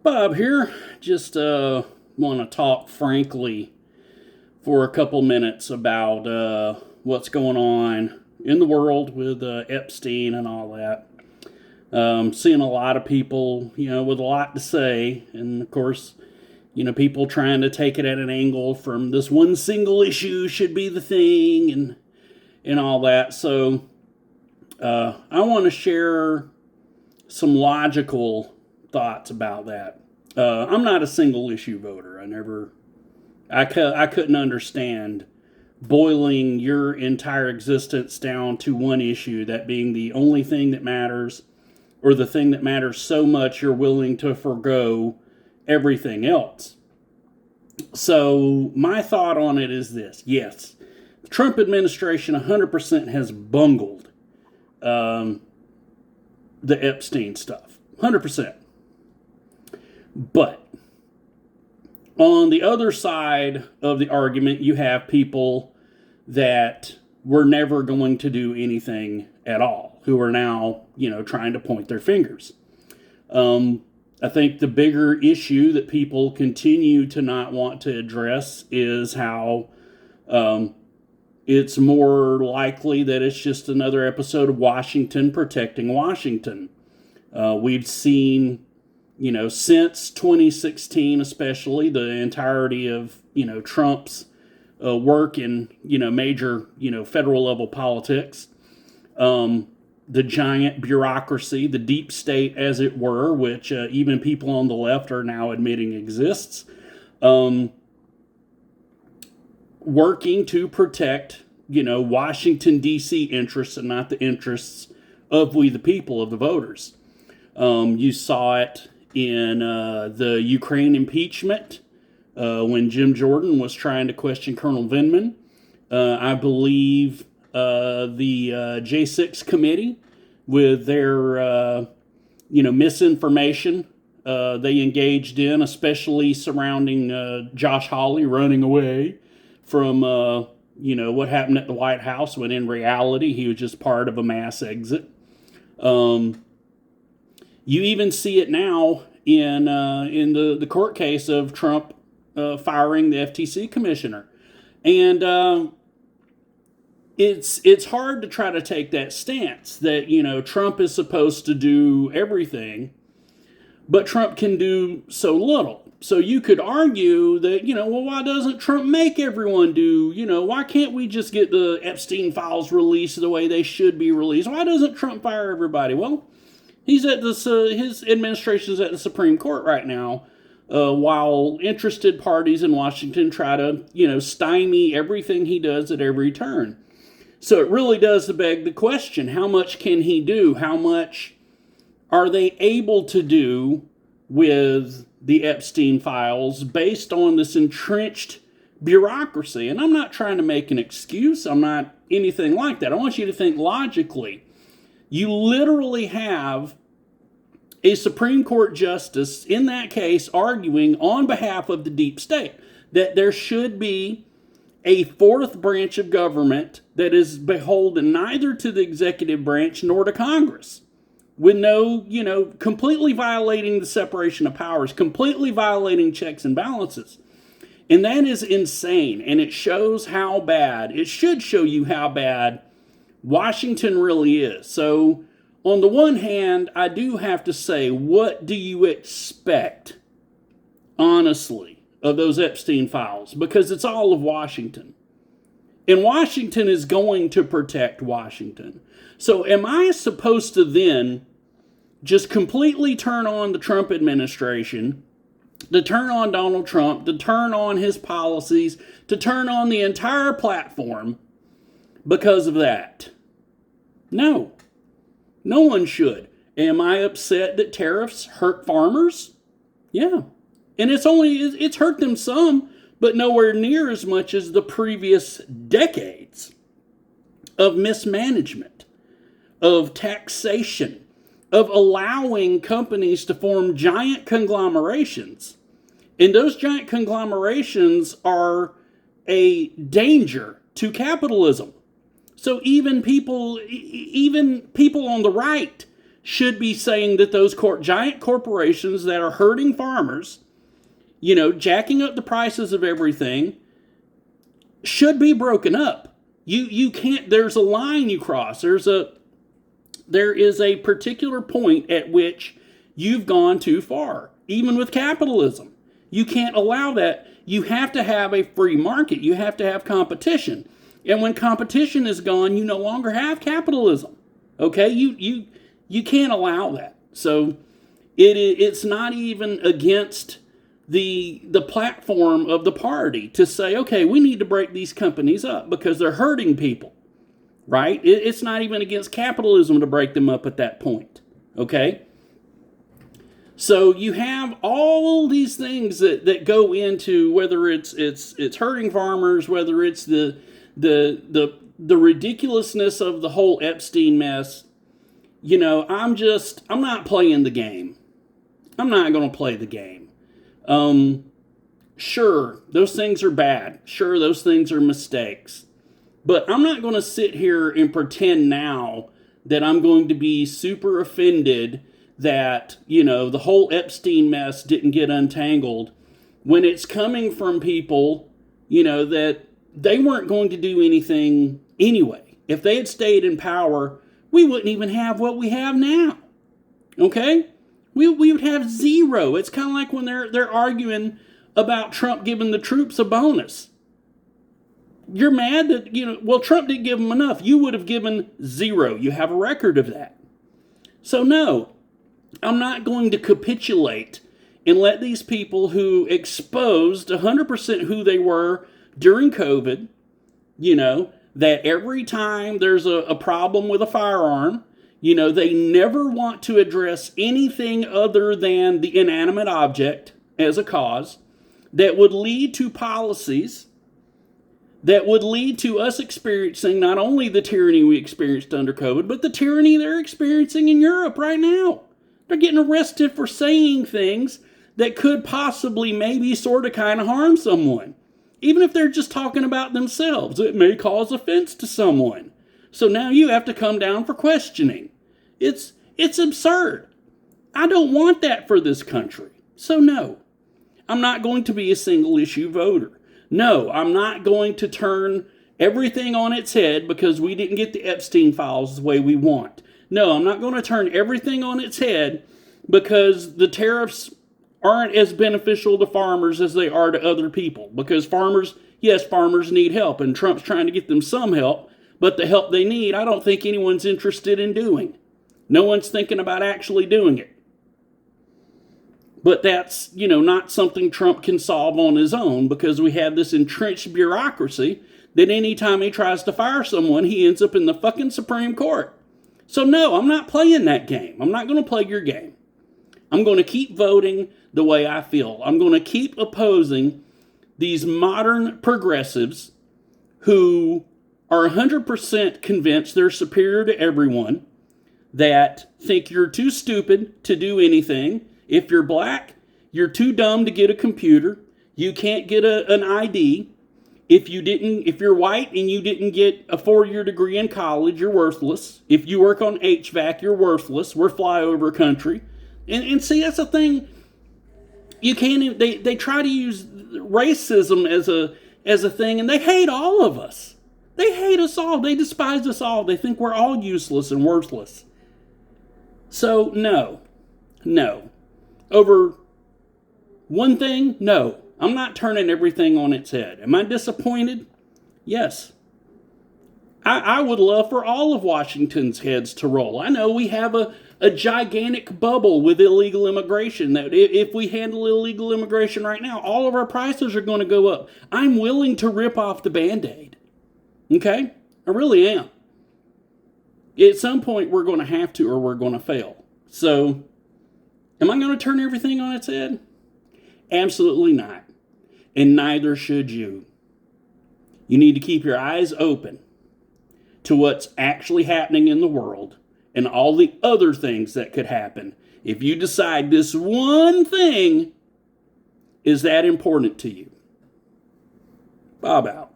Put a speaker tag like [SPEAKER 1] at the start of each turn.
[SPEAKER 1] Bob here. Just want to talk frankly for a couple minutes about what's going on in the world with Epstein and all that. Seeing a lot of people, with a lot to say, and of course, people trying to take it at an angle from this one single issue should be the thing and all that. So I want to share some logical thoughts about that. I'm not a single issue voter. I couldn't understand boiling your entire existence down to one issue, that being the only thing that matters, or the thing that matters so much you're willing to forgo everything else. So my thought on it is this: yes, the Trump administration 100% has bungled the Epstein stuff, 100%. But on the other side of the argument, you have people that were never going to do anything at all, who are now, trying to point their fingers. I think the bigger issue that people continue to not want to address is how it's more likely that it's just another episode of Washington protecting Washington. We've seen, since 2016, especially, the entirety of, Trump's work in, major, federal level politics. The giant bureaucracy, the deep state, as it were, which even people on the left are now admitting exists, working to protect, Washington, D.C. interests and not the interests of we the people, of the voters. You saw it in the Ukraine impeachment when Jim Jordan was trying to question Colonel Vindman. I believe the J6 committee, with their misinformation they engaged in, especially surrounding Josh Hawley running away from what happened at the White House, when in reality he was just part of a mass exit. You even see it now in the court case of Trump firing the FTC commissioner. And it's hard to try to take that stance that, Trump is supposed to do everything, but Trump can do so little. So you could argue that, why doesn't Trump make everyone do, why can't we just get the Epstein files released the way they should be released? Why doesn't Trump fire everybody? Well, he's at this, his administration's at the Supreme Court right now, while interested parties in Washington try to, stymie everything he does at every turn. So it really does beg the question: how much can he do? How much are they able to do with the Epstein files based on this entrenched bureaucracy? And I'm not trying to make an excuse. I'm not anything like that. I want you to think logically. You literally have a Supreme Court justice in that case arguing on behalf of the deep state that there should be a fourth branch of government that is beholden neither to the executive branch nor to Congress, with no, completely violating the separation of powers, completely violating checks and balances. And that is insane. And it shows how bad, it should show you how bad Washington really is. So on the one hand, I do have to say, what do you expect, honestly, of those Epstein files? Because it's all of Washington. And Washington is going to protect Washington. So am I supposed to then just completely turn on the Trump administration, to turn on Donald Trump, to turn on his policies, to turn on the entire platform because of that? No. No one should. Am I upset that tariffs hurt farmers? Yeah. And it's hurt them some, but nowhere near as much as the previous decades of mismanagement, of taxation, of allowing companies to form giant conglomerations. And those giant conglomerations are a danger to capitalism. So even people on the right should be saying that those giant corporations that are hurting farmers, jacking up the prices of everything, should be broken up. You can't, there's a line you cross. There is a particular point at which you've gone too far, even with capitalism. You can't allow that. You have to have a free market. You have to have competition. And when competition is gone, you no longer have capitalism. Okay? You can't allow that. So it's not even against the platform of the party to say, okay, we need to break these companies up because they're hurting people. Right? It's not even against capitalism to break them up at that point. Okay? So you have all these things that go into whether it's hurting farmers, whether it's the ridiculousness of the whole Epstein mess. I'm not playing the game. I'm not going to play the game. Sure, those things are bad. Sure, those things are mistakes. But I'm not going to sit here and pretend now that I'm going to be super offended that, the whole Epstein mess didn't get untangled when it's coming from people, that they weren't going to do anything anyway. If they had stayed in power, we wouldn't even have what we have now. Okay? We would have zero. It's kind of like when they're arguing about Trump giving the troops a bonus. You're mad that, Trump didn't give them enough. You would have given zero. You have a record of that. So no, I'm not going to capitulate and let these people who exposed 100% who they were during COVID, that every time there's a problem with a firearm, they never want to address anything other than the inanimate object as a cause that would lead to policies that would lead to us experiencing not only the tyranny we experienced under COVID, but the tyranny they're experiencing in Europe right now. They're getting arrested for saying things that could possibly maybe sort of kind of harm someone. Even if they're just talking about themselves, it may cause offense to someone. So now you have to come down for questioning. It's absurd. I don't want that for this country. So no, I'm not going to be a single issue voter. No, I'm not going to turn everything on its head because we didn't get the Epstein files the way we want. No, I'm not going to turn everything on its head because the tariffs aren't as beneficial to farmers as they are to other people. Because farmers need help, and Trump's trying to get them some help, but the help they need, I don't think anyone's interested in doing. No one's thinking about actually doing it. But that's, not something Trump can solve on his own because we have this entrenched bureaucracy that anytime he tries to fire someone, he ends up in the fucking Supreme Court. So no, I'm not playing that game. I'm not going to play your game. I'm going to keep voting the way I feel. I'm going to keep opposing these modern progressives who are 100% convinced they're superior to everyone, that think you're too stupid to do anything. If you're black, you're too dumb to get a computer. You can't get an ID. If you're white and you didn't get a 4-year degree in college, you're worthless. If you work on HVAC, you're worthless. We're flyover country. And see, that's the thing. You can't. They try to use racism as a thing, and they hate all of us. They hate us all. They despise us all. They think we're all useless and worthless. So no. Over one thing, no. I'm not turning everything on its head. Am I disappointed? Yes. I would love for all of Washington's heads to roll. I know we have a gigantic bubble with illegal immigration that if we handle illegal immigration right now, all of our prices are going to go up. I'm willing to rip off the Band-Aid. Okay? I really am. At some point, we're going to have to, or we're going to fail. So, am I going to turn everything on its head? Absolutely not. And neither should you. You need to keep your eyes open to what's actually happening in the world and all the other things that could happen if you decide this one thing is that important to you. Bob out.